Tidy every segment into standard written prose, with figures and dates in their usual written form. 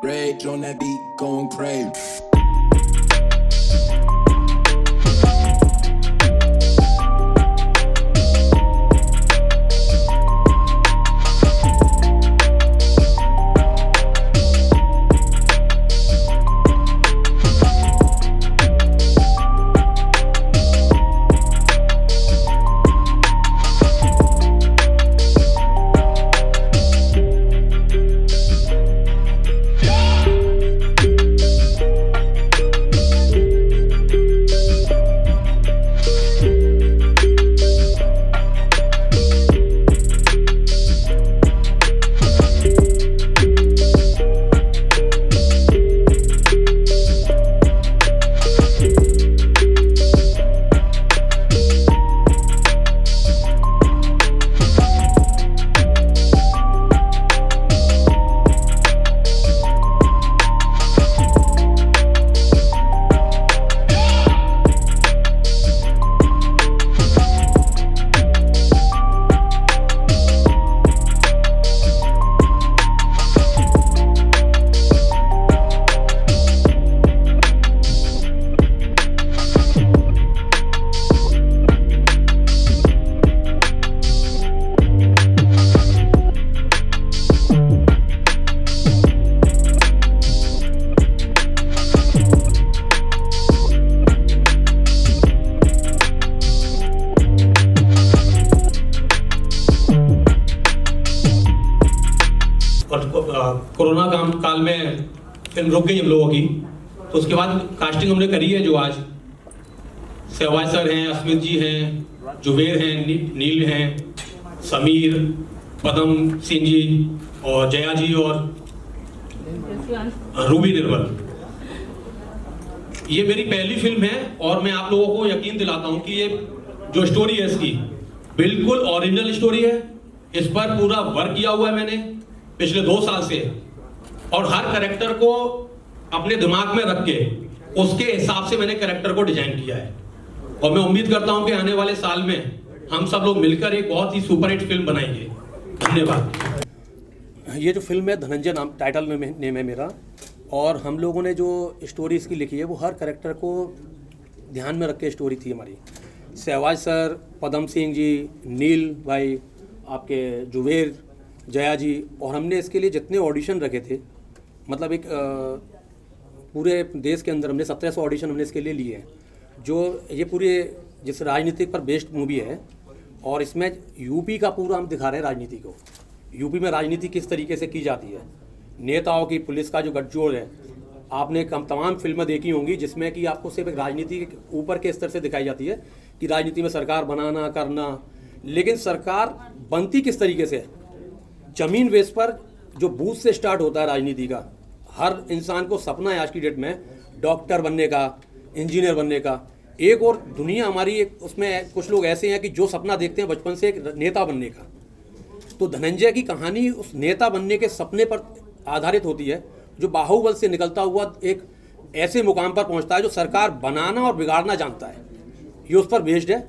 Rage on that beat, going crazy. Corona काल में film रुक गई हम लोगों की, तो उसके बाद कास्टिंग हमने करी है। जो आज सहवाज सर हैं, अस्मित जी हैं, जुबेर हैं, नील हैं, समीर, पदम सिंह जी और जया जी और रूबी निर्मल। ये मेरी पहली फिल्म है और मैं आप लोगों को यकीन दिलाता हूँ कि ये जो स्टोरी है इसकी बिल्कुल ओरिजिनल स्टोरी है। इस पर पूरा वर्क किया हुआ है मैंने पिछले 2 साल से, और हर कैरेक्टर को अपने दिमाग में रख के उसके हिसाब से मैंने कैरेक्टर को डिजाइन किया है। और मैं उम्मीद करता हूं कि आने वाले साल में हम सब लोग मिलकर एक बहुत ही सुपरहिट फिल्म बनाएंगे। धन्यवाद। ये जो फिल्म है धनंजय नाम टाइटल नेम है मेरा, और हम लोगों ने जो स्टोरी इसकी लिखी है वो हर कैरेक्टर को ध्यान में रख के स्टोरी थी हमारी। सहवाज सर, पदम सिंह जी, नील भाई, आपके जुबेर, जया जी, और हमने इसके लिए जितने ऑडिशन रखे थे, मतलब एक पूरे देश के अंदर हमने 1700 ऑडिशन हमने इसके लिए लिए हैं। जो ये पूरे जिस राजनीतिक पर बेस्ड मूवी है, और इसमें यूपी का पूरा हम दिखा रहे हैं राजनीति को। यूपी में राजनीति किस तरीके से की जाती है, नेताओं की, पुलिस का जो गठजोड़ है। आपने तमाम फिल्में देखी होंगी जिसमें कि आपको सिर्फ एक राजनीति के ऊपर के स्तर से दिखाई जाती है कि राजनीति में सरकार बनाना करना, लेकिन सरकार बनती किस तरीके से है। जमीन बेस पर जो बूथ से स्टार्ट होता है राजनीति का। हर इंसान को सपना है आज की डेट में डॉक्टर बनने का, इंजीनियर बनने का। एक और दुनिया हमारी एक, उसमें कुछ लोग ऐसे हैं कि जो सपना देखते हैं बचपन से एक नेता बनने का। तो धनंजय की कहानी उस नेता बनने के सपने पर आधारित होती है, जो बाहुबल से निकलता हुआ एक ऐसे मुकाम पर पहुंचता है जो सरकार बनाना और बिगाड़ना जानता है। ये उस पर बेस्ड है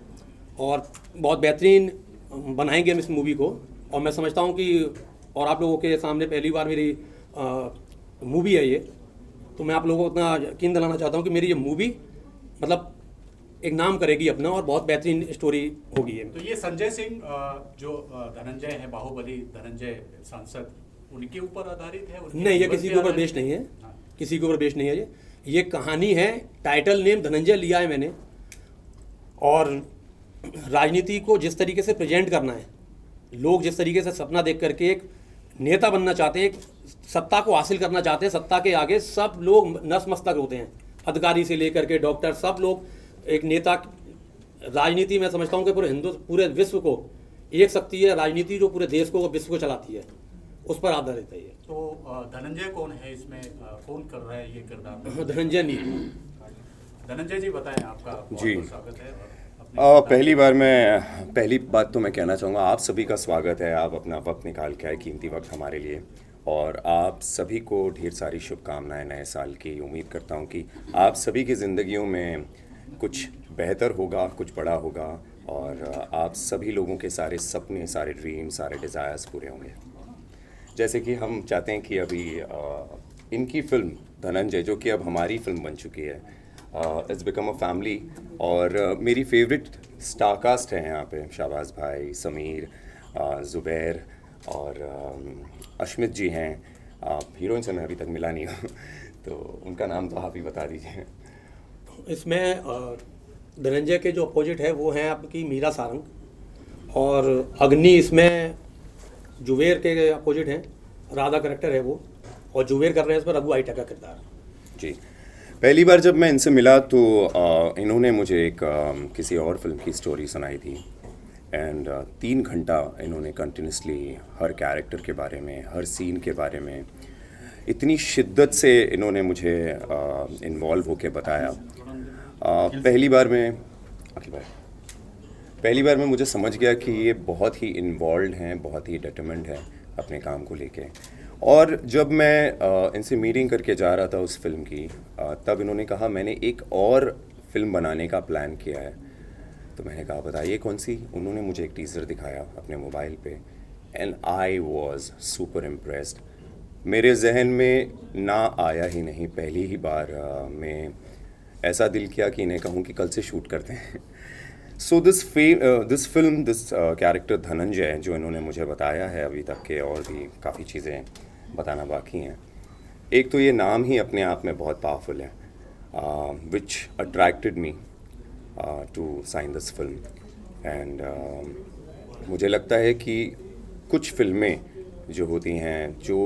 और बहुत बेहतरीन बनाएंगे हम इस मूवी को। और मैं समझता हूँ कि, और आप लोगों के सामने पहली बार मेरी मूवी है ये, तो मैं आप लोगों को इतना यकीन दिलाना चाहता हूँ कि मेरी ये मूवी मतलब एक नाम करेगी अपना, और बहुत बेहतरीन स्टोरी होगी ये। तो ये संजय सिंह जो धनंजय है, बाहुबली धनंजय सांसद, उनके ऊपर आधारित है? नहीं, ये किसी के ऊपर बेस्ड नहीं है। हाँ। किसी के ऊपर बेस्ड नहीं है। ये कहानी है, टाइटल नेम धनंजय लिया है मैंने, और राजनीति को जिस तरीके से प्रेजेंट करना है, लोग जिस तरीके से सपना देख करके एक नेता बनना चाहते हैं, एक सत्ता को हासिल करना चाहते हैं, सत्ता के आगे सब लोग नतमस्तक होते हैं, अधिकारी से लेकर के डॉक्टर, सब लोग एक नेता। राजनीति मैं समझता हूँ कि पूरे विश्व को एक शक्ति है राजनीति, जो पूरे देश को, विश्व को चलाती है, उस पर आधारित है ये। तो धनंजय कौन है इसमें, कौन कर रहा है ये किरदार? धनंजय नील। धनंजय जी बताएं, आपका जी स्वागत है। पहली बात तो मैं कहना चाहूँगा, आप सभी का स्वागत है। आप अपना वक्त निकाल के आए, कीमती वक्त हमारे लिए, और आप सभी को ढेर सारी शुभकामनाएं नए साल की। उम्मीद करता हूँ कि आप सभी की ज़िंदगियों में कुछ बेहतर होगा, कुछ बड़ा होगा, और आप सभी लोगों के सारे सपने, सारे ड्रीम, सारे डिज़ायर्स पूरे होंगे। जैसे कि हम चाहते हैं कि अभी इनकी फिल्म धनंजय, जो कि अब हमारी फिल्म बन चुकी है, इट्स बिकम अ फैमिली। और मेरी फेवरेट स्टारकास्ट है यहाँ पे, शाहबाज भाई, समीर, ज़ुबैर और अश्मित जी हैं। हीरोइन से मैं अभी तक मिला नहीं हूँ तो उनका नाम तो आप ही बता दीजिए। इसमें धनंजय के जो अपोजिट है वो हैं आपकी मीरा सारंग, और अग्नि इसमें जुबेर के अपोजिट हैं, राधा करेक्टर है वो, और जुबेर कर रहे हैं इसमें रघु आइटा का किरदार। जी, पहली बार जब मैं इनसे मिला तो इन्होंने मुझे एक किसी और फिल्म की स्टोरी सुनाई थी, एंड 3 घंटा इन्होंने कंटिन्यूसली हर कैरेक्टर के बारे में, हर सीन के बारे में इतनी शिद्दत से इन्होंने मुझे इन्वॉल्व होके बताया। पहली बार में मुझे समझ गया कि ये बहुत ही इन्वॉल्व हैं, बहुत ही डिटरमिन्ड हैं अपने काम को लेके। और जब मैं इनसे मीटिंग करके जा रहा था उस फिल्म की, तब इन्होंने कहा मैंने एक और फिल्म बनाने का प्लान किया है। तो मैंने कहा बताइए कौन सी। उन्होंने मुझे एक टीज़र दिखाया अपने मोबाइल पे, and I was super impressed. मेरे जहन में ना आया ही नहीं, पहली ही बार में ऐसा दिल किया कि इन्हें कहूँ कि कल से शूट करते हैं। So this film, this character Dhananjay जो इन्होंने मुझे बताया है, अभी तक के और भी काफ़ी चीज़ें बताना बाकी हैं। एक तो ये नाम ही अपने आप में बहुत पावरफुल है, which attracted me to sign this film. And मुझे लगता है कि कुछ फिल्में जो होती हैं, जो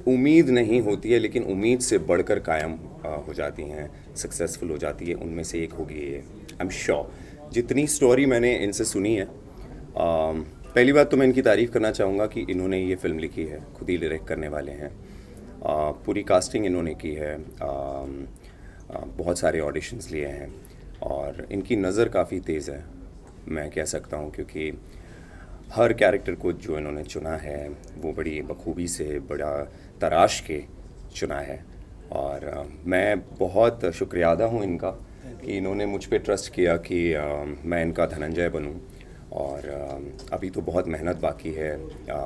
उम्मीद नहीं होती है लेकिन उम्मीद से बढ़कर कायम हो जाती हैं, सक्सेसफुल हो जाती है, उनमें से एक होगी ये। I am sure. जितनी स्टोरी मैंने इनसे सुनी है, पहली बात तो मैं इनकी तारीफ़ करना चाहूँगा कि इन्होंने ये फ़िल्म लिखी है, खुद ही डायरेक्ट करने वाले हैं। पूरी कास्टिंग इन्होंने की है, बहुत सारे ऑडिशंस लिए हैं, और इनकी नज़र काफ़ी तेज़ है, मैं कह सकता हूँ, क्योंकि हर कैरेक्टर को जो इन्होंने चुना है वो बड़ी बखूबी से, बड़ा तराश के चुना है। और मैं बहुत शुक्रियादा हूँ इनका कि इन्होंने मुझ पे ट्रस्ट किया कि मैं इनका धनंजय बनूँ। और अभी तो बहुत मेहनत बाकी है,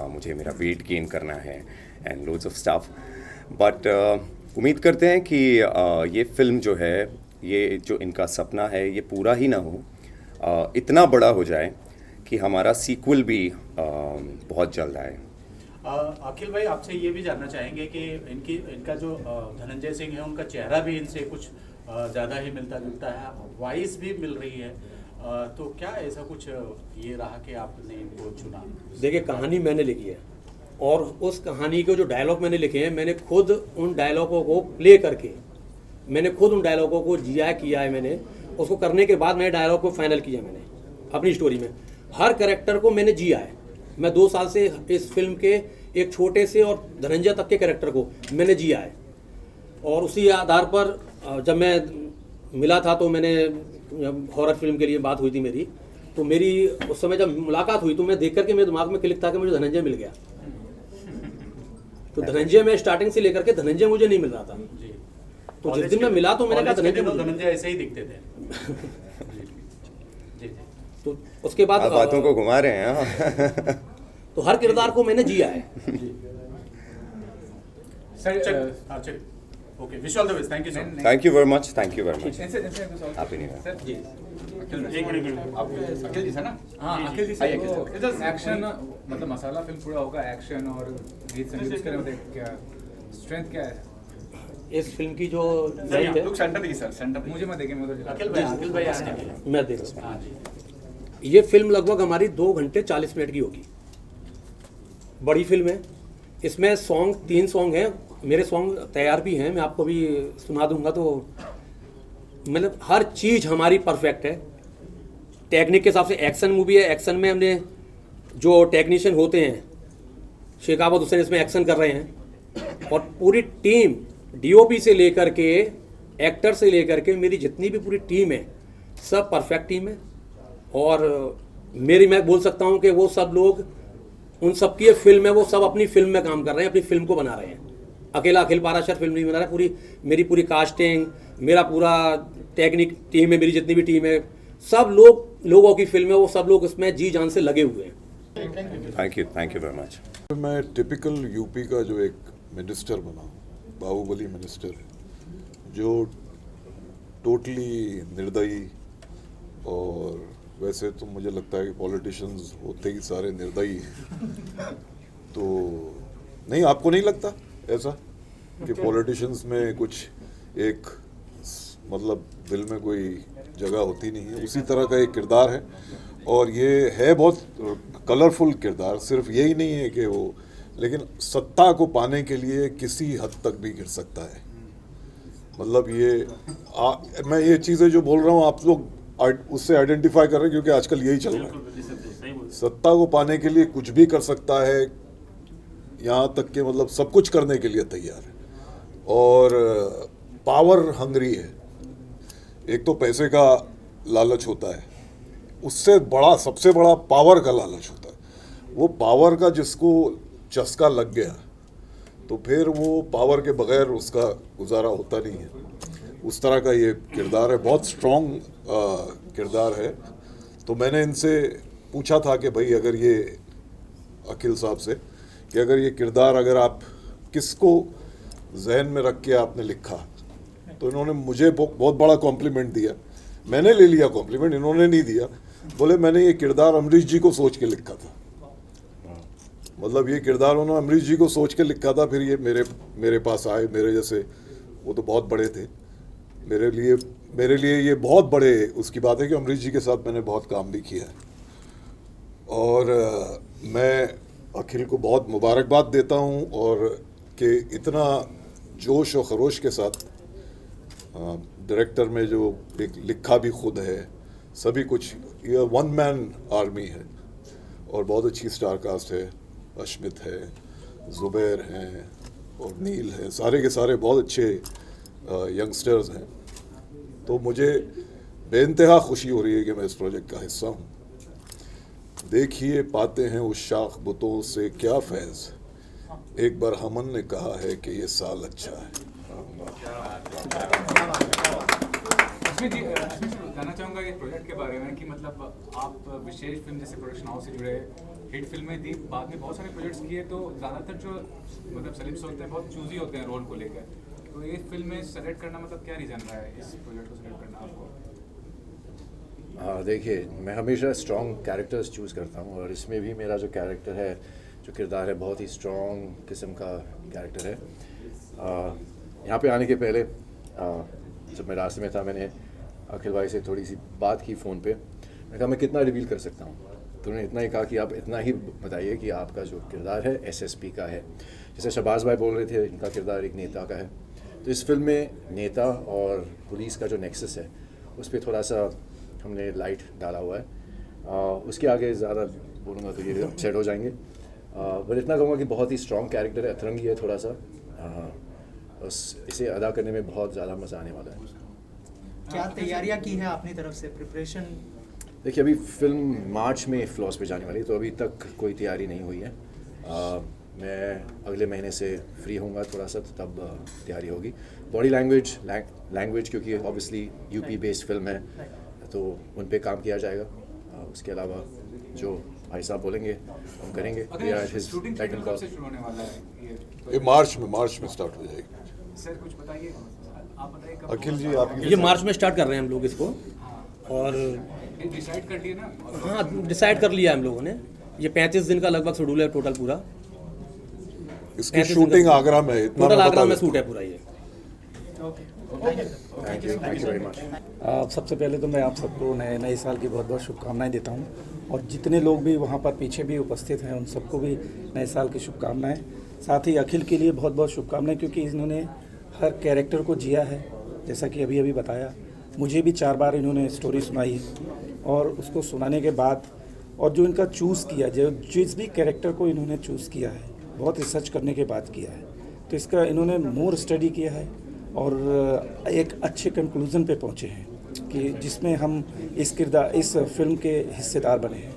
मुझे मेरा वेट गेन करना है and loads of stuff, but उम्मीद करते हैं कि ये फिल्म जो है, ये जो इनका सपना है, ये पूरा ही ना हो, इतना बड़ा हो जाए कि हमारा सीक्वल भी बहुत जल्द आए। अखिल भाई, आपसे ये भी जानना चाहेंगे कि इनका जो धनंजय सिंह है, उनका चेहरा भी इनसे कुछ ज़्यादा ही मिलता जुलता है, वॉइस भी मिल रही है, तो क्या ऐसा कुछ ये रहा कि आपने इनको चुना? देखिए, कहानी मैंने लिखी है, और उस कहानी के जो डायलॉग मैंने लिखे हैं, मैंने खुद उन डायलॉगों को प्ले करके, मैंने खुद उन डायलॉगों को जिया किया है। मैंने उसको करने के बाद मैंने डायलॉग को फाइनल किया। मैंने अपनी स्टोरी में हर कैरेक्टर को मैंने जिया है। मैं 2 साल से इस फिल्म के एक छोटे से और धनंजय तक के कैरेक्टर को मैंने जिया है, और उसी आधार पर जब मैं मिला था तो मैंने, हॉरर फिल्म के लिए बात हुई थी मेरी, तो मेरी उस समय जब मुलाकात हुई तो मैं देख करके मेरे दिमाग में क्लिक था कि मुझे धनंजय मिल गया। तो धनंजय में स्टार्टिंग से लेकर के धनंजय मुझे नहीं मिल रहा था, तो जिस दिन मैं मिला तो मैंने कहा धनंजय ऐसे ही दिखते थे। तो उसके बाद आप बातों को घुमा रहे हैं। तो हर किरदार को मैंने जिया है। Sir, okay, wish all the best, thank you sir. Thank you very much, thank you very much. Happy new year. जी। अखिल जी से ना? हाँ, अखिल जी से एक्शन, मतलब मसाला फिल्म पूरा होगा, एक्शन और गीत संगीत, उसके लिए क्या स्ट्रेंथ क्या है इस फिल्म की? जो सेंटर देखिए सर, सेंटर मुझे मत देखें, मैं अखिल भाई आने मैं देख रहा हूँ। ये फिल्म लगभग हमारी 2 घंटे 40 मिनट की होगी। बड़ी फिल्म है। इसमें सॉन्ग 3 सॉन्ग हैं, मेरे सॉन्ग तैयार भी हैं, मैं आपको भी सुना दूंगा। तो मतलब हर चीज़ हमारी परफेक्ट है। टेक्निक के हिसाब से एक्शन मूवी है। एक्शन में हमने जो टेक्नीशियन होते हैं, शेखावत हुसैन इसमें एक्शन कर रहे हैं, और पूरी टीम डीओपी से लेकर के एक्टर से लेकर के मेरी जितनी भी पूरी टीम है, सब परफेक्ट टीम है। और मैं बोल सकता हूँ कि वो सब लोग, उन सब की ये फिल्म है, वो सब अपनी फिल्म में काम कर रहे हैं, अपनी फिल्म को बना रहे हैं। अकेला अखिल पाराशर फिल्म नहीं बना रहा है। मेरी पूरी कास्टिंग, मेरा पूरा टेक्निक टीम है, मेरी जितनी भी टीम है, सब लोगों की फिल्म है, वो सब लोग इसमें जी जान से लगे हुए हैं। Thank you very much. मैं टिपिकल यूपी का जो एक मिनिस्टर बना हूँ, बाहुबली मिनिस्टर जो टोटली निर्दयी, और वैसे तो मुझे लगता है कि पॉलिटिशियंस होते ही सारे निर्दयी हैं, तो नहीं, आपको नहीं लगता ऐसा कि पॉलिटिशियंस में कुछ एक मतलब दिल में कोई जगह होती नहीं है? उसी तरह का एक किरदार है, और ये है बहुत कलरफुल किरदार। सिर्फ यही नहीं है कि वो, लेकिन सत्ता को पाने के लिए किसी हद तक भी गिर सकता है। मतलब ये मैं ये चीज़ें जो बोल रहा हूँ आप लोग उससे आइडेंटिफाई कर रहे हैं, क्योंकि आजकल यही चल रहा है। सत्ता को पाने के लिए कुछ भी कर सकता है, यहाँ तक कि मतलब सब कुछ करने के लिए तैयार है, और पावर हंग्री है। एक तो पैसे का लालच होता है, उससे बड़ा, सबसे बड़ा पावर का लालच होता है। वो पावर का जिसको चस्का लग गया तो फिर वो पावर के बगैर उसका गुजारा होता नहीं है। उस तरह का ये किरदार है, बहुत स्ट्रॉन्ग किरदार है। तो मैंने इनसे पूछा था कि भाई अगर ये अखिल साहब से कि अगर ये किरदार अगर आप किसको जहन में रख के आपने लिखा, तो इन्होंने मुझे बहुत बड़ा कॉम्प्लीमेंट दिया। मैंने ले लिया कॉम्प्लीमेंट, इन्होंने नहीं दिया। बोले मैंने ये किरदार अमरीश जी को सोच के लिखा था। मतलब ये किरदार उन्होंने अमरीश जी को सोच के लिखा था, फिर ये मेरे पास आए। मेरे जैसे वो तो बहुत बड़े थे, मेरे लिए ये बहुत बड़े उसकी बात है कि अमरीश जी के साथ मैंने बहुत काम भी किया है। और मैं अखिल को बहुत मुबारकबाद देता हूँ, और कि इतना जोश और खरोश के साथ डायरेक्टर में जो लिखा भी खुद है, सभी कुछ, ये वन मैन आर्मी है, और बहुत अच्छी स्टार कास्ट है। अश्मित है, ज़ुबैर हैं, और नील हैं, सारे के सारे बहुत अच्छे यंगस्टर्स हैं। तो मुझे बेइंतहा खुशी हो रही है कि मैं इस प्रोजेक्ट का हिस्सा हूँ। देखिए पाते हैं उस शाख बुतों से क्या फैज़, एक बार हमन ने कहा है कि ये साल अच्छा है। अश्मित जी, जानना चाहूँगा ये प्रोजेक्ट के बारे में कि मतलब आप विशेष फिल्म जैसे प्रोडक्शन हाउस से जुड़े, हिट फिल्में दी, बाद में बहुत सारे प्रोजेक्ट्स किए, तो ज़्यादातर जो मतलब सेलेब्स होते हैं बहुत चूजी होते हैं रोल को लेकर, तो ये फिल्म में सेलेक्ट करना मतलब क्या रीज़न रहा है इस प्रोजेक्ट को सेलेक्ट करना आपको? देखिए, मैं हमेशा स्ट्रॉन्ग कैरेक्टर्स चूज़ करता हूँ, और इसमें भी मेरा जो कैरेक्टर है, जो किरदार है, बहुत ही स्ट्रॉन्ग किस्म का कैरेक्टर है। यहाँ पे आने के पहले जब मैं रास्ते में था, मैंने अखिल भाई से थोड़ी सी बात की फ़ोन पे। मैंने कहा मैं कितना रिवील कर सकता हूँ, तो उन्होंने इतना ही कहा कि आप इतना ही बताइए कि आपका जो किरदार है एसएसपी का है। जैसे शहबाज भाई बोल रहे थे, इनका किरदार एक नेता का है, तो इस फिल्म में नेता और पुलिस का जो नेक्सस है उस पर थोड़ा सा हमने लाइट डाला हुआ है। उसके आगे ज़्यादा बोलूँगा तो ये अपसेट हो जाएंगे, पर इतना कहूँगा कि बहुत ही स्ट्रॉन्ग कैरेक्टर है, अतरंगी है थोड़ा सा। इसे अदा करने में बहुत ज़्यादा मज़ा आने वाला है। क्या तैयारियां की है अपनी तरफ से, प्रिपरेशन? देखिए, अभी फिल्म मार्च में फ्लॉस पे जाने वाली है, तो अभी तक कोई तैयारी नहीं हुई है। मैं अगले महीने से फ्री होऊंगा थोड़ा सा, तो तब तैयारी होगी। बॉडी लैंग्वेज क्योंकि ऑब्वियसली यूपी बेस्ड फिल्म है, तो उन पे काम किया जाएगा। उसके अलावा जो भाई साहब बोलेंगे हम करेंगे। शूटिंग कब से शुरू होने वाला है ये मार्च में स्टार्ट हो जाएगी। सर कुछ बताइए, आप बताइए कब? अखिल जी, आप ये मार्च में स्टार्ट कर रहे हैं हम लोग इसको, और डिसाइड कर लिए ना? हाँ, डिसाइड कर लिया हम लोगों ने। ये 35 दिन का लगभग शेड्यूल है टोटल पूरा। इसकी शूटिंग आगरा में है, इतना टोटल मैं आगरा बता में देता शूट है पूरा ये। Thank you very much. सबसे पहले तो मैं आप सबको नए साल की बहुत बहुत शुभकामनाएं देता हूं, और जितने लोग भी वहां पर पीछे भी उपस्थित हैं उन सबको भी नए साल की शुभकामनाएं। साथ ही अखिल के लिए बहुत बहुत शुभकामनाएं, क्योंकि इन्होंने हर कैरेक्टर को जिया है, जैसा कि अभी बताया। मुझे भी 4 बार इन्होंने स्टोरी सुनाई, और उसको सुनाने के बाद और जो इनका चूज़ किया, जो जिस भी कैरेक्टर को इन्होंने चूज़ किया है बहुत रिसर्च करने के बाद किया है, तो इसका इन्होंने मोर स्टडी किया है, और एक अच्छे कंक्लूज़न पे पहुँचे हैं कि जिसमें हम इस फिल्म के हिस्सेदार बने हैं।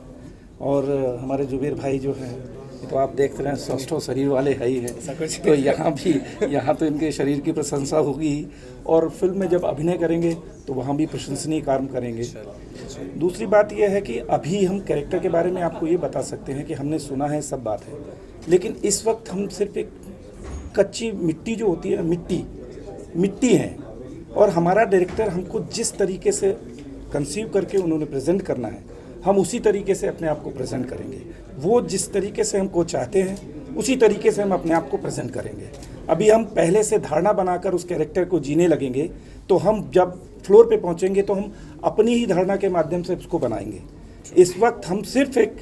और हमारे जुबेर भाई जो हैं, तो आप देख रहे हैं स्वस्थ शरीर वाले है ही है, तो यहाँ तो इनके शरीर की प्रशंसा होगी, और फिल्म में जब अभिनय करेंगे तो वहाँ भी प्रशंसनीय काम करेंगे। दूसरी बात यह है कि अभी हम कैरेक्टर के बारे में आपको ये बता सकते हैं कि हमने सुना है, सब बात है, लेकिन इस वक्त हम सिर्फ एक कच्ची मिट्टी जो होती है, मिट्टी है, और हमारा डायरेक्टर हमको जिस तरीके से कंसीव करके उन्होंने प्रेजेंट करना है, हम उसी तरीके से अपने आप को प्रेजेंट करेंगे। वो जिस तरीके से हमको चाहते हैं उसी तरीके से हम अपने आप को प्रेजेंट करेंगे। अभी हम पहले से धारणा बनाकर उस कैरेक्टर को जीने लगेंगे, तो हम जब फ्लोर पे पहुंचेंगे तो हम अपनी ही धारणा के माध्यम से उसको बनाएंगे। इस वक्त हम सिर्फ एक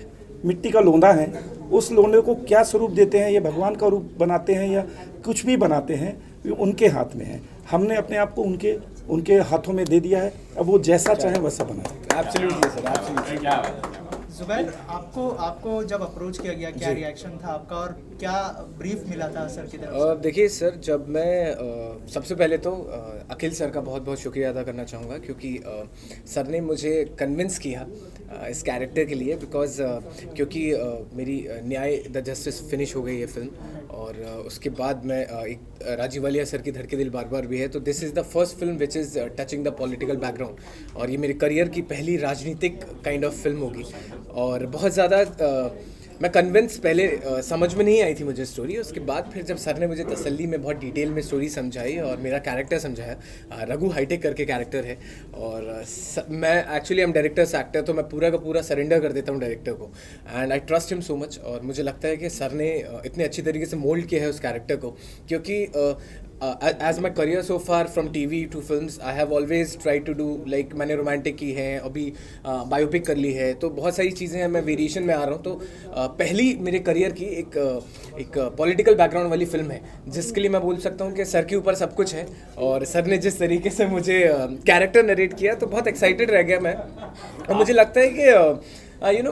मिट्टी का लोंदा है, उस लोंदे को क्या स्वरूप देते हैं, ये भगवान का रूप बनाते हैं या कुछ भी बनाते हैं, ये उनके हाथ में है। हमने अपने आप को उनके हाथों में दे दिया है, अब वो जैसा चाहे वैसा बनाए। Absolutely sir, absolutely. जुबैर, आपको जब अप्रोच किया गया, क्या रिएक्शन था आपका और क्या ब्रीफ मिला था सर की तरफ से? देखिए सर, जब मैं सबसे पहले तो अखिल सर का बहुत बहुत शुक्रिया अदा करना चाहूँगा, क्योंकि सर ने मुझे कन्विंस किया इस कैरेक्टर के लिए, बिकॉज क्योंकि मेरी न्याय द जस्टिस फिनिश हो गई है फिल्म, और उसके बाद मैं एक राजीव वालिया सर की धड़के दिल बार बार भी है, तो this is the first film which is touching the political background, और ये मेरे करियर की पहली राजनीतिक काइंड ऑफ फिल्म होगी। और बहुत ज़्यादा मैं कन्विंस, पहले समझ में नहीं आई थी मुझे स्टोरी, उसके बाद फिर जब सर ने मुझे तसल्ली में बहुत डिटेल में स्टोरी समझाई और मेरा कैरेक्टर समझाया, रघु हाईटेक करके कैरेक्टर है, और मैं एक्चुअली हम डायरेक्टर्स एक्टर, तो मैं पूरा का पूरा सरेंडर कर देता हूँ डायरेक्टर को, and I trust him so much. और मुझे लगता है कि सर ने इतने अच्छी तरीके से मोल्ड किया है उस कैरेक्टर को, क्योंकि as my career so far from TV to films, I have always tried to do like मैंने रोमांटिक की है, अभी बायोपिक कर ली है, तो बहुत सारी चीज़ें हैं, मैं वेरिएशन में आ रहा हूँ। तो पहली मेरे करियर की एक पॉलिटिकल बैकग्राउंड वाली फिल्म है, जिसके लिए मैं बोल सकता हूँ कि सर के ऊपर सब कुछ है, और सर ने जिस तरीके से मुझे कैरेक्टर नरेट किया तो बहुत एक्साइटेड रह गया मैं। और मुझे लगता है कि यू नो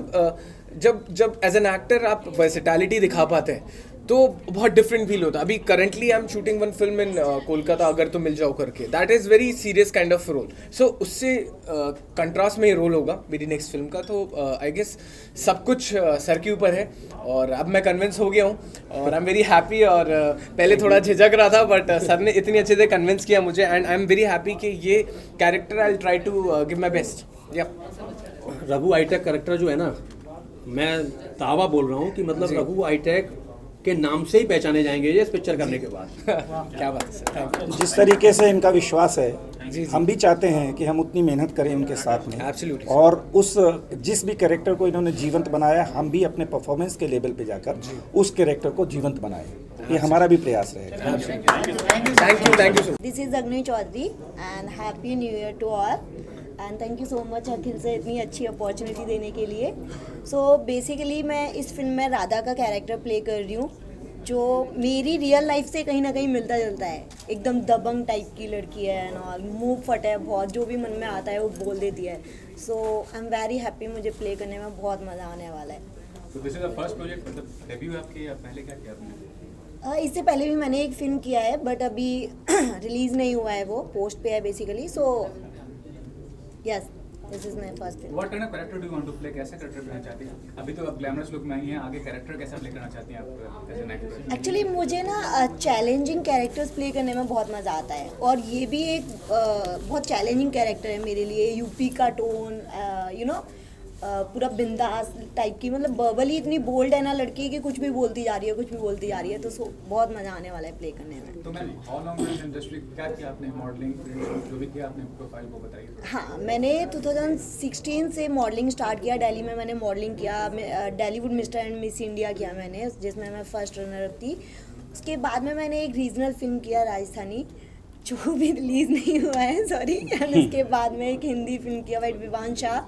जब एज एन एक्टर आप वर्सेटैलिटी दिखा पाते हैं तो बहुत डिफरेंट फील होता है। अभी currently I am shooting one film in Kolkata, अगर तो मिल जाओ करके, that is very serious kind of role. So उससे कंट्रास्ट में ये रोल होगा मेरी नेक्स्ट फिल्म का, तो आई गेस सब कुछ सर के ऊपर है, और अब मैं कन्विंस हो गया हूँ और आई एम वेरी हैप्पी। और पहले थोड़ा झिझक रहा था, बट सर ने इतनी अच्छे से कन्विंस किया मुझे, and I am very happy कि ये character I will try to give my best. या रघु हाईटेक कैरेक्टर जो है ना, मैं दावा बोल रहा हूँ कि मतलब रघु हाईटेक के नाम से ही पहचाने जाएंगे ये इस पिक्चर करने के बाद। क्या बात है सर, थैंक यू। जिस तरीके से इनका विश्वास है, हम भी चाहते हैं कि हम उतनी मेहनत करें उनके साथ में। Absolutely. और उस जिस भी कैरेक्टर को इन्होंने जीवंत बनाया, हम भी अपने परफॉर्मेंस के लेवल पे जाकर उस कैरेक्टर को जीवंत बनाएं, ये हमारा भी प्रयास रहेगा। Thank you so much. This is Agni Chaudhary and happy new year to all, and thank you so much Akhil से इतनी अच्छी अपॉर्चुनिटी देने के लिए। सो बेसिकली मैं इस फिल्म में राधा का कैरेक्टर प्ले कर रही हूँ, जो मेरी रियल लाइफ से कहीं ना कहीं मिलता जुलता है। एकदम दबंग टाइप की लड़की है एंड ऑल, मुंह फट है बहुत, जो भी मन में आता है वो बोल देती है। सो आई एम वेरी हैप्पी, मुझे प्ले करने में बहुत मज़ा आने वाला है। So this is the first project, मतलब डेब्यू है आपकी, या पहले क्या किया आपने? इससे पहले भी मैंने एक फ़िल्म किया है, बट अभी रिलीज़ नहीं हुआ है, वो पोस्ट पे है basically. So yes, this is my first film. What kind of character do you want to play? कैसा कैरेक्टर प्ले चाहती हैं? अभी तो आप ग्लैमरस लुक में आई हैं, आगे कैरेक्टर कैसा प्ले करना चाहती हैं आप एज एन एक्टर? एक्चुअली मुझे ना चैलेंजिंग कैरेक्टर्स प्ले करने में बहुत मज़ा आता है, और ये भी एक बहुत चैलेंजिंग कैरेक्टर है मेरे लिए। यूपी का टोन, यू नो, पूरा बिंदास टाइप की, मतलब वर्बली इतनी बोल्ड है ना लड़की कि कुछ भी बोलती जा रही है, तो बहुत मज़ा आने वाला है प्ले करने में। तो ma'am, how long in industry, क्या किया आपने, मॉडलिंग जो भी किया आपने, प्रोफाइल वो बताइए। हाँ, मैंने 2016 से मॉडलिंग स्टार्ट किया। दिल्ली में मैंने मॉडलिंग किया, Dollywood mister and miss India किया मैंने, जिसमें मैं फर्स्ट रनर अप थी। उसके बाद में मैंने एक रीजनल फिल्म किया राजस्थानी, जो भी रिलीज़ नहीं हुआ है, सॉरी। एंड उसके बाद में एक हिंदी फिल्म किया वाइट विवान शाह,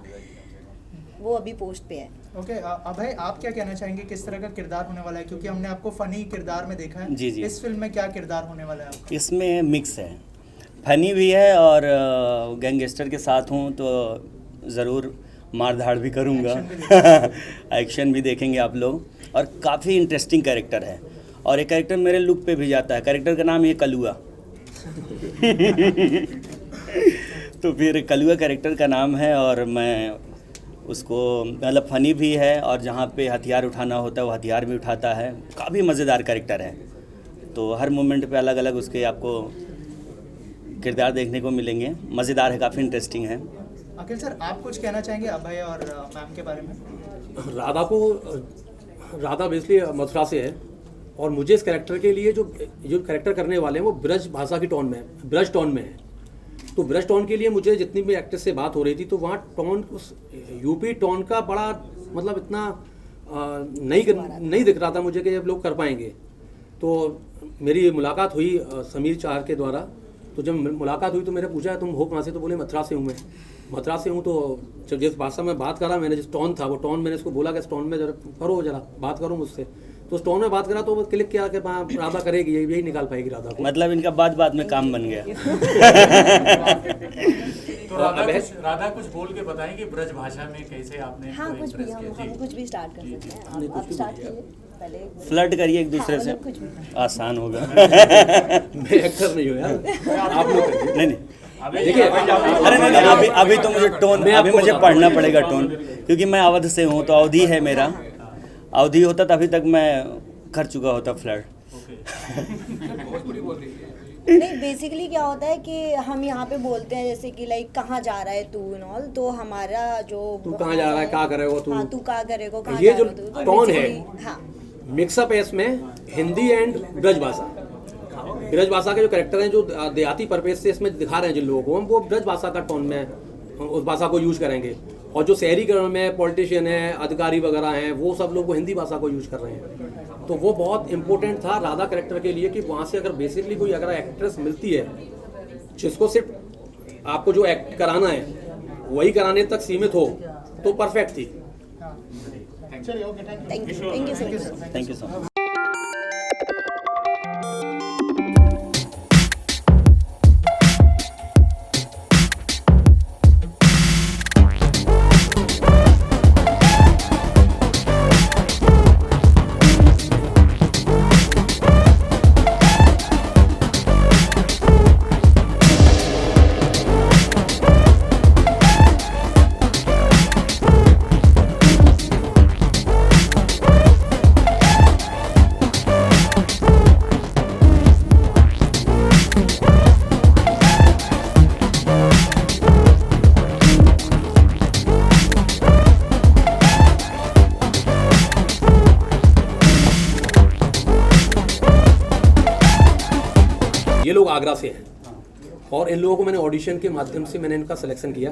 वो अभी पोस्ट पे है। ओके, अभय, आप क्या कहना चाहेंगे, किस तरह का किरदार होने वाला है? क्योंकि हमने आपको फनी किरदार में देखा है। जी। इस फिल्म में क्या किरदार होने वाला है आपका? इसमें मिक्स है, फनी भी है और गैंगस्टर के साथ हूँ तो ज़रूर मारधाड़ भी करूँगा। एक्शन भी देखेंगे आप लोग, और काफ़ी इंटरेस्टिंग कैरेक्टर है, और एक कैरेक्टर मेरे लुक पे भी जाता है। कैरेक्टर का नाम है कलुआ। तो फिर कलुआ कैरेक्टर का नाम है, और मैं उसको मतलब फ़नी भी है, और जहाँ पे हथियार उठाना होता है वो हथियार भी उठाता है। काफ़ी मज़ेदार कैरेक्टर है, तो हर मोमेंट पे अलग अलग उसके आपको किरदार देखने को मिलेंगे। मज़ेदार है, काफ़ी इंटरेस्टिंग है। अखिल सर, आप कुछ कहना चाहेंगे अभय और मैम के बारे में? राधा बेसिकली मथुरा से है, और मुझे इस कैरेक्टर के लिए जो कैरेक्टर करने वाले हैं वो ब्रज भाषा की टोन में है, ब्रज टोन में है। तो ब्रज टोन के लिए मुझे जितनी भी एक्ट्रेस से बात हो रही थी तो वहाँ टोन उस यूपी टोन का बड़ा मतलब इतना नहीं दिख रहा था मुझे कि अब लोग कर पाएंगे। तो मेरी मुलाकात हुई समीर चार के द्वारा। तो जब मुलाकात हुई तो मैंने पूछा तुम हो कहाँ से, तो बोले मथुरा से हूँ मैं, मथुरा से हूँ। तो जब जिस भाषा में बात करा मैंने, जिस टोन था वो टोन मैंने इसको बोला कि इस टोन में जरा करो, जरा बात करो मुझसे। तो उस टोन में बात करा तो वो क्लिक किया कि राधा करेगी, यही निकाल पाएगी राधा को। मतलब इनका बात में काम बन गया। तो राधा कुछ बोल के बताएंगे ब्रज भाषा में कैसे आपने? हाँ कुछ भी, हम कुछ भी स्टार्ट कर सकते हैं। आप स्टार्ट कीजिए पहले। फ्लर्ट करिए एक दूसरे से, कुछ भी आसान होगा। मैं एक्टर नहीं हूँ यार, आप लोग करिए। नहीं देखिए, अरे नहीं अभी तो मुझे टोन, अभी मुझे पढ़ना पड़ेगा टोन, क्योंकि मैं अवध से हूँ तो अवधि है मेरा। अवधि होता तभी तक मैं कर चुका होता फ्लर्ट। नहीं बेसिकली क्या होता है कि हम यहाँ पे बोलते हैं जैसे कि लाइक कहाँ जा रहा है तू एंड ऑल, तो हमारा जो तू कहाँ जा रहा है, क्या करेगा तू, हाँ तू क्या करेगा, कहाँ ये जा जो रहा है तू, टोन है हाँ मिक्सअप है इसमें हिंदी एंड ब्रज भाषा। ब्रज भाषा के जो कैरेक्टर हैं जो देहाती परपेज से इसमें दिखा रहे हैं जिन लोगों को, हम वो ब्रज भाषा का टोन में उस भाषा को यूज करेंगे। और जो शहरीकरण में पॉलिटिशियन है, अधिकारी वगैरह हैं, वो सब लोग वो हिंदी भाषा को यूज कर रहे हैं। तो वो बहुत इंपॉर्टेंट था राधा कैरेक्टर के लिए कि वहाँ से अगर बेसिकली कोई अगर एक्ट्रेस मिलती है जिसको सिर्फ आपको जो एक्ट कराना है वही कराने तक सीमित हो तो परफेक्ट थी। Thank you so much. ये लोग आगरा से हैं और इन लोगों को मैंने ऑडिशन के माध्यम से मैंने इनका सिलेक्शन किया।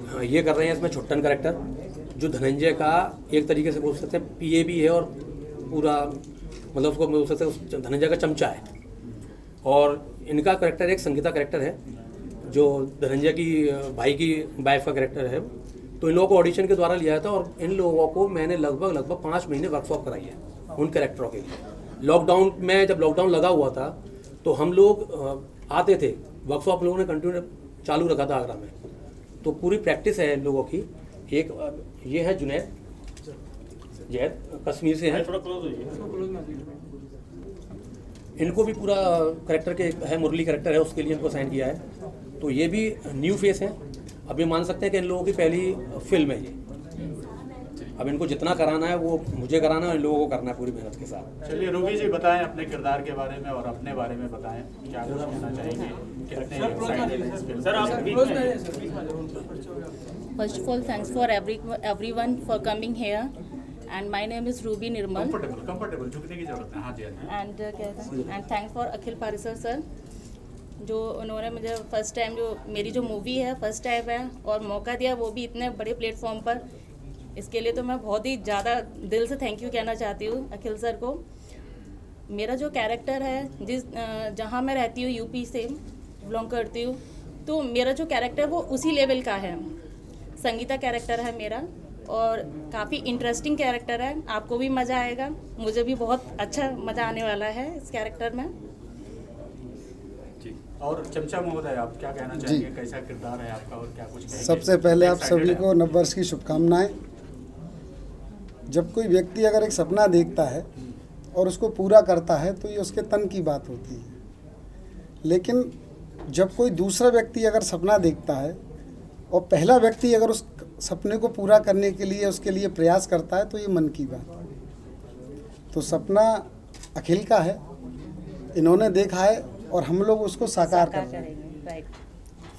हाँ, ये कर रहे हैं इसमें छुट्टन कैरेक्टर जो धनंजय का एक तरीके से बोल सकते हैं पीए भी है और पूरा मतलब उसको बोल सकते हैं धनंजय का चमचा है। और इनका कैरेक्टर एक संगीता कैरेक्टर है जो धनंजय की भाई की वाइफ का कैरेक्टर है। तो इन लोगों को ऑडिशन के द्वारा लिया था और इन लोगों को मैंने लगभग 5 महीने वर्कशॉप कराई है उन कैरेक्टरों के लिए। लॉकडाउन में जब लॉकडाउन लगा हुआ था तो हम लोग आते थे, वर्कशॉप लोगों ने कंटिन्यू चालू रखा था आगरा में। तो पूरी प्रैक्टिस है इन लोगों की। एक ये है जैद कश्मीर से हैं, इनको भी पूरा कैरेक्टर के है, मुरली कैरेक्टर है उसके लिए इनको साइन किया है। तो ये भी न्यू फेस है। अब ये मान सकते हैं कि इन लोगों की पहली फिल्म है ये। अब इनको जितना कराना है वो मुझे कराना है, इन लोगों को करना है पूरी मेहनत के साथ। चलिए रूबी जी बताएं अपने किरदार के बारे में और अपने बारे में बताएं, क्या कुछ कहना चाहेंगे, कितने एक्साइटेड हैं इस फिल्म से? First of all, thanks for everyone for coming here. And my name is Ruby Nirmal. Comfortable झुकने की जरूरत है। हाँ जी And thanks for Akhil Parisar sir जो उन्होंने मुझे फर्स्ट टाइम जो मेरी जो मूवी है फर्स्ट टाइम है और मौका दिया वो भी इतने बड़े प्लेटफॉर्म पर। इसके लिए तो मैं बहुत ही ज़्यादा दिल से थैंक यू कहना चाहती हूँ अखिल सर को। मेरा जो कैरेक्टर है जहाँ मैं रहती हूँ यूपी से बिलोंग करती हूँ, तो मेरा जो कैरेक्टर वो उसी लेवल का है। संगीता कैरेक्टर है मेरा और काफ़ी इंटरेस्टिंग कैरेक्टर है, आपको भी मज़ा आएगा, मुझे भी बहुत अच्छा मज़ा आने वाला है इस कैरेक्टर में। और चमचा महोदय आप क्या कहना चाहेंगे, कैसा किरदार है आपका और क्या कुछ कहेंगे? सबसे पहले आप सभी को नववर्ष की शुभकामनाएं। जब कोई व्यक्ति अगर एक सपना देखता है और उसको पूरा करता है तो ये उसके तन की बात होती है, लेकिन जब कोई दूसरा व्यक्ति अगर सपना देखता है और पहला व्यक्ति अगर उस सपने को पूरा करने के लिए उसके लिए प्रयास करता है तो ये मन की बात है। तो सपना अखिल का है, इन्होंने देखा है और हम लोग उसको साकार कर रहे हैं।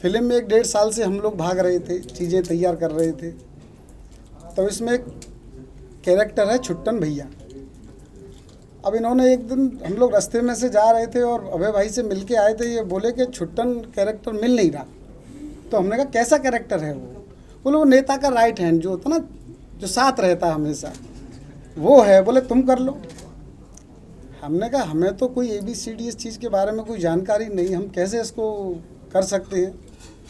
फिल्म में 1-1.5 साल से हम लोग भाग रहे थे, चीज़ें तैयार कर रहे थे। तो इसमें एक कैरेक्टर है छुट्टन भैया। अब इन्होंने एक दिन हम लोग रास्ते में से जा रहे थे और अभय भाई से मिल के आए थे, ये बोले कि छुट्टन कैरेक्टर मिल नहीं रहा। तो हमने कहा कैसा कैरेक्टर है वो? बोले वो नेता का राइट हैंड जो होता ना, जो साथ रहता है हमेशा, वो है। बोले तुम कर लो। हमने कहा हमें तो कोई ABCD इस चीज़ के बारे में कोई जानकारी नहीं, हम कैसे इसको कर सकते हैं?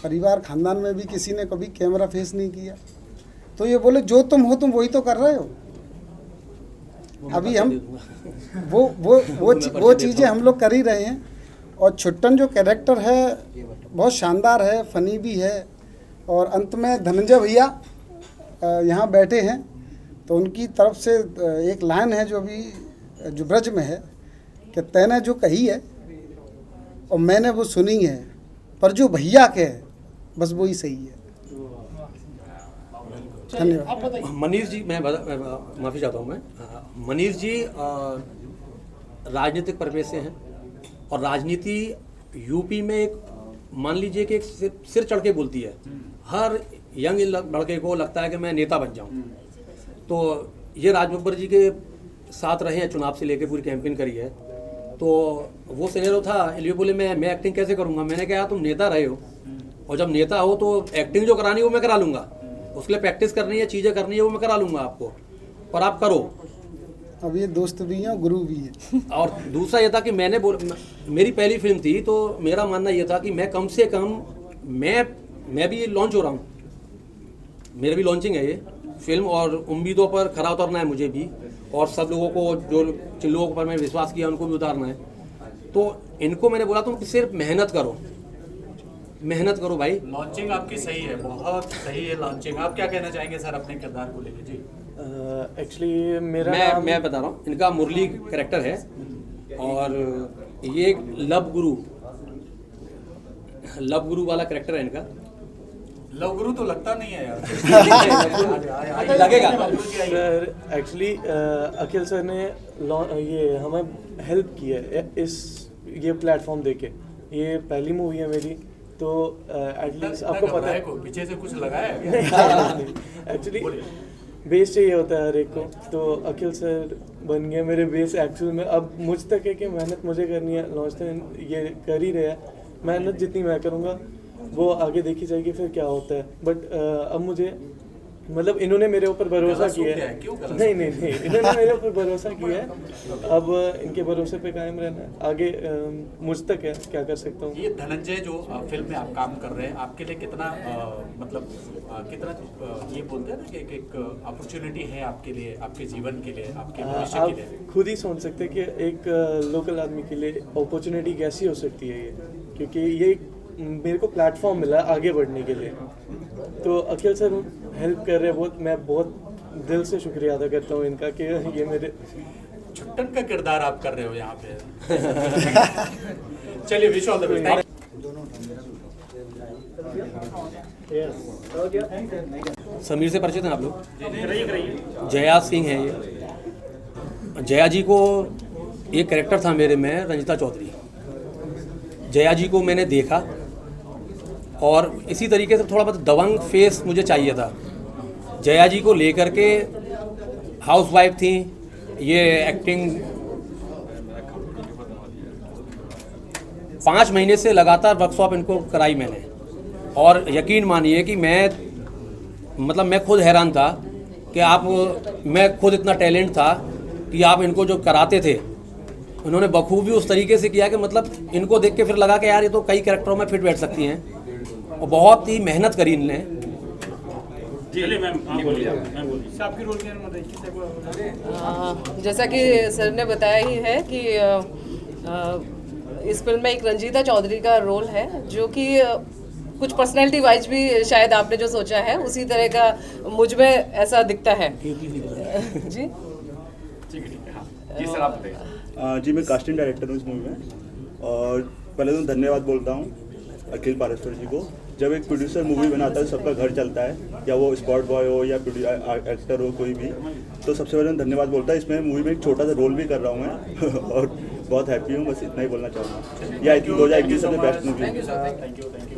परिवार खानदान में भी किसी ने कभी कैमरा फेस नहीं किया। तो ये बोले जो तुम हो तुम वही तो कर रहे हो। अभी हम वो चीज़ें हम लोग कर ही रहे हैं। और छुट्टन जो कैरेक्टर है बहुत शानदार है, फ़नी भी है। और अंत में धनंजय भैया यहाँ बैठे हैं, तो उनकी तरफ से एक लाइन है जो अभी जो ब्रज में है कि तैने जो कही है और मैंने वो सुनी है, पर जो भैया के है बस वही सही है। धन्यवाद। मनीष जी, मैं माफ़ी चाहता हूँ। मैं मनीष जी राजनीतिक परिवेश से हैं और राजनीति यूपी में एक मान लीजिए कि एक सिर चढ़ के बोलती है। हर यंग लड़के को लगता है कि मैं नेता बन जाऊं। तो ये राज बब्बर जी के साथ रहे हैं, चुनाव से लेके पूरी कैंपेन करी है। तो वो सिनेरियो था, इसलिए बोले मैं एक्टिंग कैसे करूंगा। मैंने कहा तुम नेता रहे हो और जब नेता हो तो एक्टिंग जो करानी है वो मैं करा लूँगा, उसके लिए प्रैक्टिस करनी है, चीज़ें करनी है वो मैं करा लूँगा आपको, और आप करो। अब ये दोस्त भी हैं और गुरु भी हैं। और दूसरा ये था कि मेरी पहली फिल्म थी, तो मेरा मानना ये था कि मैं कम से कम मैं भी लॉन्च हो रहा हूँ, मेरा भी लॉन्चिंग है ये फिल्म, और उम्मीदों पर खरा उतरना है मुझे भी, और सब लोगों को जिन लोगों पर मैं विश्वास किया उनको भी उतारना है। तो इनको मैंने बोला तुम सिर्फ मेहनत करो भाई। लॉन्चिंग आपकी सही है, बहुत सही है लॉन्चिंग। आप क्या कहना चाहेंगे सर अपने किरदार को लेकर? जी एक्चुअली मैं बता रहा हूँ, इनका मुरली कैरेक्टर है और ये एक लव गुरु वाला कैरेक्टर है इनका। लव गुरु तो लगता नहीं है यार। लगेगा सर। एक्चुअली अखिल सर ने ये हमें हेल्प की है ये प्लेटफॉर्म देके। ये पहली मूवी है मेरी, तो एटलीस्ट आपको पता है पीछे से कुछ लगाया है। एक्चुअली बेस चाहिए होता है हर एक को, तो अखिल सर बन गए मेरे बेस एक्चुअल में। अब मुझ तक है कि मेहनत मुझे करनी है, लॉन्च तक ये कर ही रहे हैं। मेहनत जितनी मैं करूँगा वो आगे देखी जाएगी फिर क्या होता है। बट अब मुझे मतलब इन्होंने मेरे ऊपर भरोसा किया है। नहीं इन्होंने मेरे ऊपर भरोसा किया है, अब इनके भरोसे पे कायम रहना है। आगे मुझ तक है, क्या कर सकता हूँ। ये धनंजय जो फिल्म में आप काम कर रहे हैं, आपके लिए कितना कितना ये बोलते हैं ना कि एक अपॉर्चुनिटी है आपके लिए, आपके जीवन के लिए, आपके भविष्य के लिए? आप खुद ही सोच सकते हैं कि एक लोकल आदमी के लिए अपॉर्चुनिटी कैसी हो सकती है ये, क्योंकि ये मेरे को प्लेटफॉर्म मिला आगे बढ़ने के लिए। तो अखिल सर हेल्प कर रहे हैं बहुत, मैं बहुत दिल से शुक्रिया अदा करता हूँ इनका कि ये मेरे छुट्टन का किरदार आप कर रहे हो यहाँ पे। चलिए wish all the best. Sameer से परिचित हैं आप लोग? जया सिंह है ये। जया जी को एक कैरेक्टर था मेरे में, रंजिता चौधरी। जया जी को मैंने देखा और इसी तरीके से थोड़ा बहुत दबंग फेस मुझे चाहिए था। जया जी को लेकर के हाउसवाइफ थी, ये एक्टिंग 5 महीने से लगातार वर्कशॉप इनको कराई मैंने, और यकीन मानिए कि मैं खुद हैरान था कि मैं खुद इतना टैलेंट था कि आप इनको जो कराते थे उन्होंने बखूबी उस तरीके से किया कि मतलब इनको देख के फिर लगा कि यार ये तो कई कैरेक्टरों में फिट बैठ सकती हैं, और बहुत ही मेहनत करी इनने। जैसा कि सर ने बताया ही है कि इस फिल्म में एक रंजीता चौधरी का रोल है, जो कि कुछ पर्सनैलिटी वाइज भी शायद आपने जो सोचा है उसी तरह का मुझ में ऐसा दिखता है। जी सर आप बताइए। जी मैं कास्टिंग डायरेक्टर हूँ इस मूवी में, और पहले तो धन्यवाद बोलता हूँ अखिल पारेश्वर जी को। जब एक प्रोड्यूसर मूवी बनाता है तो सबका घर चलता है, या वो स्पॉट बॉय हो या एक्टर हो कोई भी, तो सबसे पहले धन्यवाद बोलता है। इसमें मूवी में एक छोटा सा रोल भी कर रहा हूँ मैं और बहुत हैप्पी हूँ, बस इतना ही बोलना चाहूँगा। या 2021 सबसे बेस्ट मूवी। Thank you.